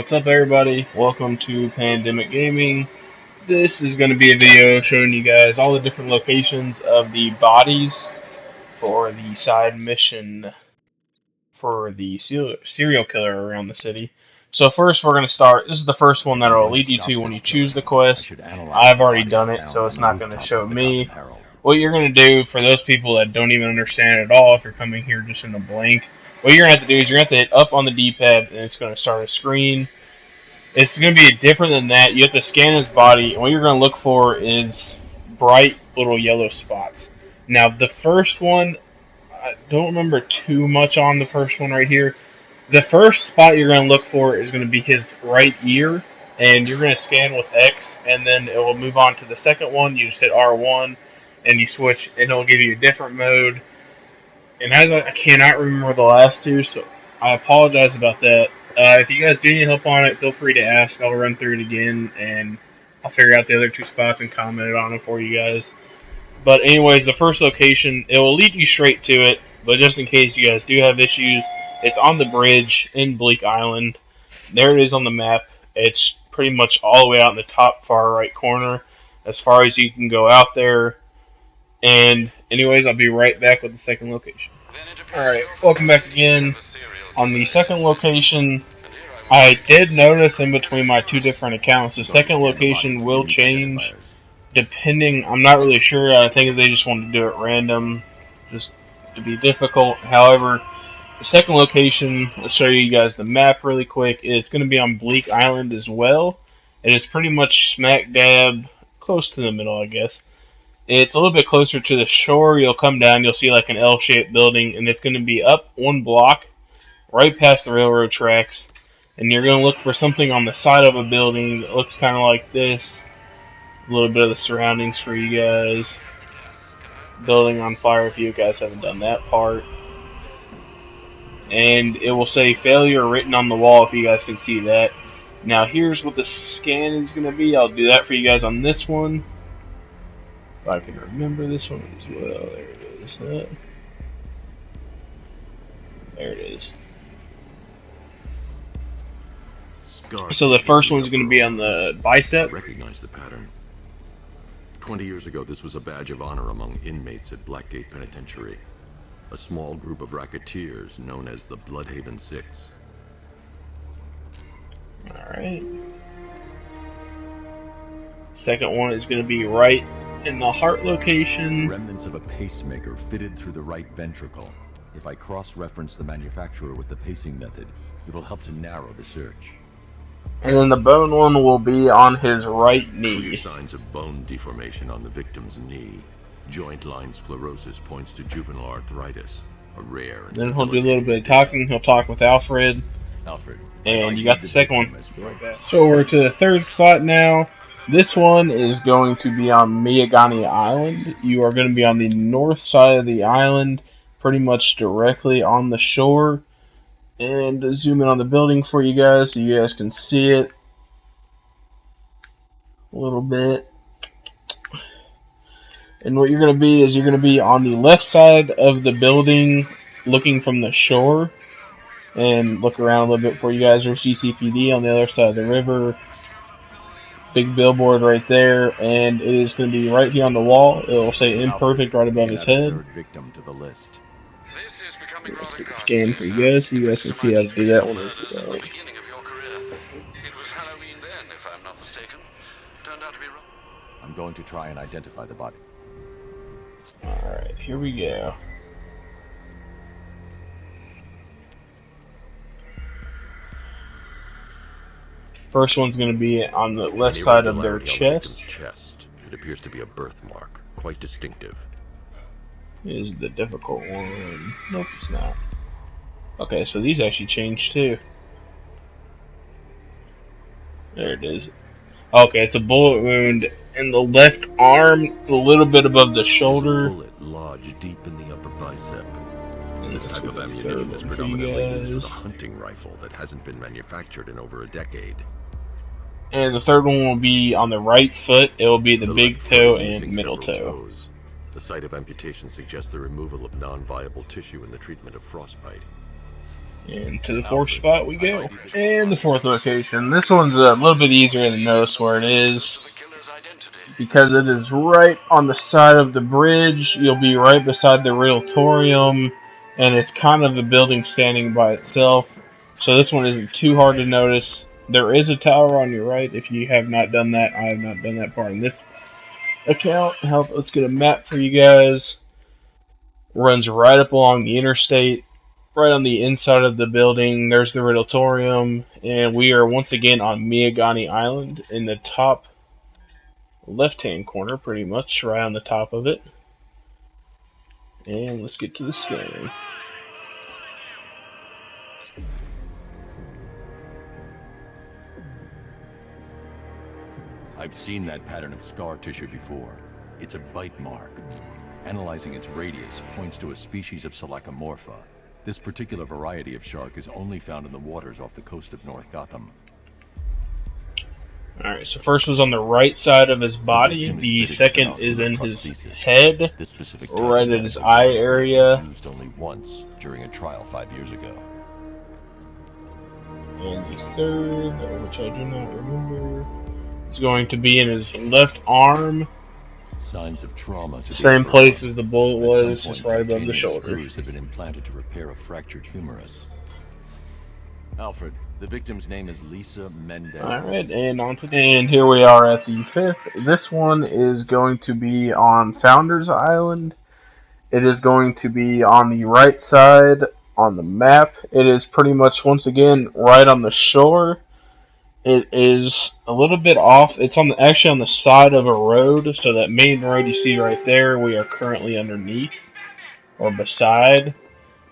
What's up, everybody? Welcome to Pandemic Gaming. This is going to be a video showing you guys all the different locations of the bodies for the side mission for the serial killer around the city. So first we're going to start. This is the first one that will lead you to when you choose the quest. I've already done it, so it's not going to show me. What you're going to do for those people that don't even understand at all, if you're coming here just in a blank, what you're going to have to do is you're going to have to hit up on the D-pad and it's going to start a screen. It's going to be different than that. You have to scan his body, and what you're going to look for is bright little yellow spots. Now, the first one, I don't remember too much on the first one right here. The first spot you're going to look for is going to be his right ear, and you're going to scan with X, and then it will move on to the second one. You just hit R1, and you switch, and it'll give you a different mode. And as I cannot remember the last two, so I apologize about that. If you guys do need help on it, feel free to ask. I'll run through it again, and I'll figure out the other two spots and comment on them for you guys. But anyways, the first location, it will lead you straight to it, but just in case you guys do have issues, it's on the bridge in Bleak Island. There it is on the map. It's pretty much all the way out in the top far right corner, as far as you can go out there. And anyways, I'll be right back with the second location. Alright, welcome back again. On the second location, I did notice in between my two different accounts, the second location will change depending, I'm not really sure, I think they just want to do it random, just to be difficult. However, the second location, let's show you guys the map really quick. It's going to be on Bleak Island as well. It is pretty much smack dab, close to the middle, I guess. It's a little bit closer to the shore. You'll come down, you'll see like an L-shaped building, and it's going to be up one block, right past the railroad tracks. And you're going to look for something on the side of a building that looks kind of like this. A little bit of the surroundings for you guys. Building on fire if you guys haven't done that part. And it will say failure written on the wall if you guys can see that. Now here's what the scan is going to be. I'll do that for you guys on this one. If I can remember this one as well. There it is. There it is. So the first one's going to be on the bicep. Recognize the pattern. 20 years ago, this was a badge of honor among inmates at Blackgate Penitentiary. A small group of racketeers known as the Bloodhaven Six. Alright. Second one is going to be right in the heart location. Remnants of a pacemaker fitted through the right ventricle. If I cross-reference the manufacturer with the pacing method, it will help to narrow the search. And then the bone one will be on his right knee. Clear signs of bone deformation on the victim's knee. Joint line sclerosis points to juvenile arthritis, a rare. And then he'll do a little bit of talking. He'll talk with Alfred. And you got the second one. So we're to the third spot now. This one is going to be on Miyagani Island. You are going to be on the north side of the island, pretty much directly on the shore. And zoom in on the building for you guys so you guys can see it a little bit. And what you're going to be is you're going to be on the left side of the building looking from the shore. And look around a little bit for you guys. There's GCPD on the other side of the river. Big billboard right there, and it is going to be right here on the wall. It will say imperfect right above his head. Victim to the list. Let's get the scan for you guys so you guys can see how to do that one as well. It was Halloween then, if I'm not mistaken. Turned out to be wrong. I'm going to try and identify the body. Alright, here we go. First one's going to be on the left side of their chest. It appears to be a birthmark, quite distinctive. Is the difficult one. Nope, it's not. Okay, so these actually changed too. There it is. Okay, it's a bullet wound in the left arm, a little bit above the shoulder. There's a bullet lodged deep in the upper bicep. This type of ammunition is predominantly used with a hunting rifle that hasn't been manufactured in over a decade. And the third one will be on the right foot. It will be the big toe and middle toe. The site of amputation suggests the removal of non-viable tissue in the treatment of frostbite. And to the fourth spot we go. And the fourth location. This one's a little bit easier to notice where it is. Because it is right on the side of the bridge. You'll be right beside the Realtorium. And it's kind of a building standing by itself. So this one isn't too hard to notice. There is a tower on your right if you have not done that. I have not done that part in this account. Let's get a map for you guys. Runs right up along the interstate. Right on the inside of the building, there's the Realtorium, and we are once again on Miyagani Island in the top left-hand corner, pretty much, right on the top of it. And let's get to the scanning. I've seen that pattern of scar tissue before. It's a bite mark. Analyzing its radius points to a species of Selachomorpha. This particular variety of shark is only found in the waters off the coast of North Gotham. Alright, so first was on the right side of his body. The second is in his head, right at his eye area. Used only once during a trial 5 years ago. And the third, which I do not remember, is going to be in his left arm. Signs of trauma to same place as the bullet was, just right above the shoulder. Screws have been implanted to repair a fractured humerus. Alfred, the victim's name is Lisa Mendez. Alright, and here we are at the fifth. This one is going to be on Founders Island. It is going to be on the right side on the map. It is pretty much, once again, right on the shore. It is a little bit off. It's actually on the side of a road, so that main road you see right there, we are currently underneath, or beside.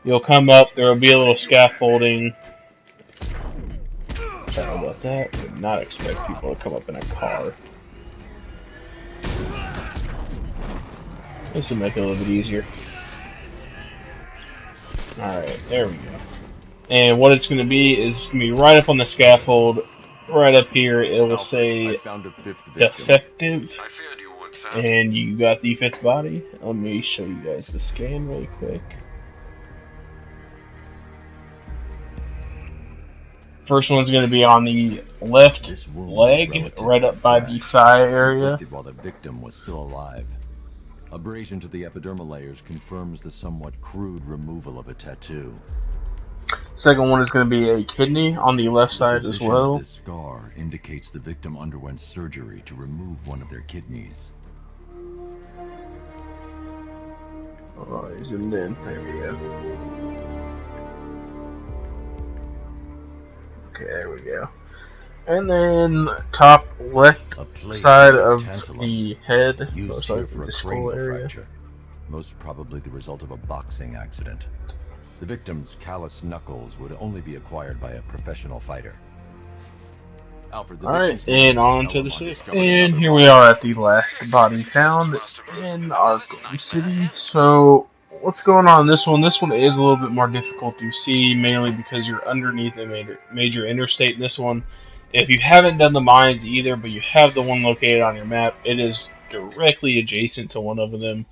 You'll come up, there will be a little scaffolding. Sorry about that. I did not expect people to come up in a car. This will make it a little bit easier. Alright, there we go. And what it's going to be is going to be right up on the scaffold. Right up here, it will say defective, and you got the fifth body. Let me show you guys the scan really quick. First one's going to be on the left leg, right up by the thigh area. While the victim was still alive. Abrasion to the epidermal layers confirms the somewhat crude removal of a tattoo. Second one is going to be a kidney on the left side as well. This scar indicates the victim underwent surgery to remove one of their kidneys. Oh, I zoomed in. There we go. Okay, there we go. And then top left side of the head, used here for a cranial fracture, most probably the result of a boxing accident. The victim's callous knuckles would only be acquired by a professional fighter. Alright, and on to the sixth. And here we are at the last body found in Arkham City. So, what's going on in this one? This one is a little bit more difficult to see, mainly because you're underneath a major interstate in this one. If you haven't done the mines either, but you have the one located on your map, it is directly adjacent to one of them.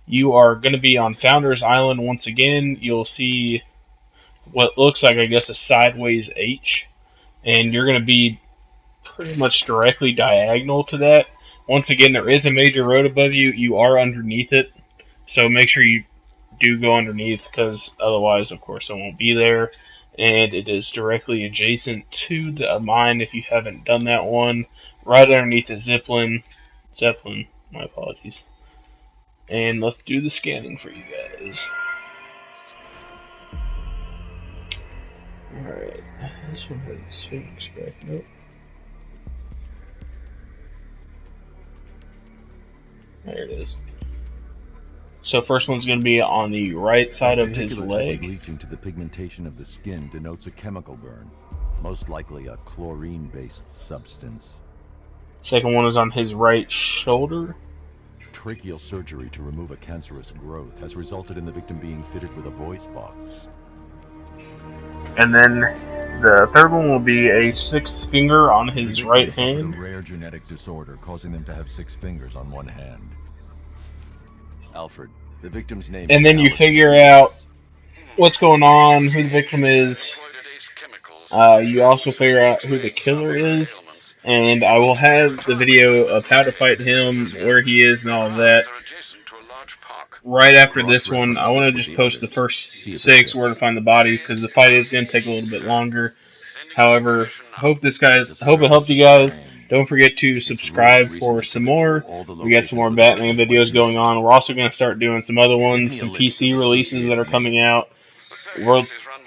You are going to be on Founders Island once again. You'll see what looks like, I guess, a sideways H. And you're going to be pretty much directly diagonal to that. Once again, there is a major road above you. You are underneath it. So make sure you do go underneath, because otherwise, of course, it won't be there. And it is directly adjacent to the mine if you haven't done that one. Right underneath the Zeppelin, my apologies. And let's do the scanning for you guys. Alright, this one has Sphinx back. Nope. There it is. So first one's going to be on the right side of his leg. Bleaching to the pigmentation of the skin denotes a chemical burn, most likely a chlorine-based substance. Second one is on his right shoulder. Tracheal surgery to remove a cancerous growth has resulted in the victim being fitted with a voice box. And then the third one will be a sixth finger on his right hand. A rare genetic disorder causing them to have 6 fingers on one hand. Alfred, the victim's name. And then you figure out what's going on, who the victim is. You also figure out who the killer is, and I will have the video of how to fight him, where he is, and all of that right after this one. I want to just post the first 6 where to find the bodies, because the fight is going to take a little bit longer. However, hope it helped you guys. Don't forget to subscribe for some more. We got some more Batman videos going on. We're also going to start doing some other ones, some PC releases that are coming out. We're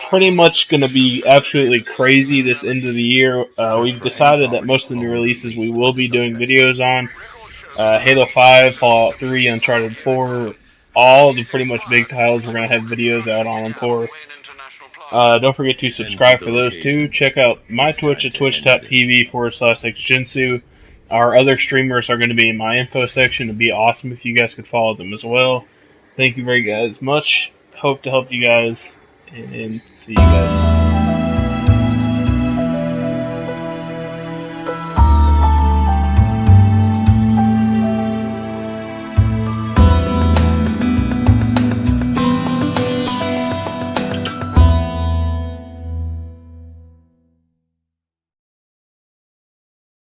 pretty much going to be absolutely crazy this end of the year. We've decided that most of the new releases we will be doing videos on. Halo 5, Fallout 3, Uncharted 4, all the pretty much big titles we're going to have videos out on them for. Don't forget to subscribe for those too. Check out my Twitch at twitch.tv/xjinsu. Our other streamers are going to be in my info section. It'd be awesome if you guys could follow them as well. Thank you very much. Hope to help you guys, and see you guys.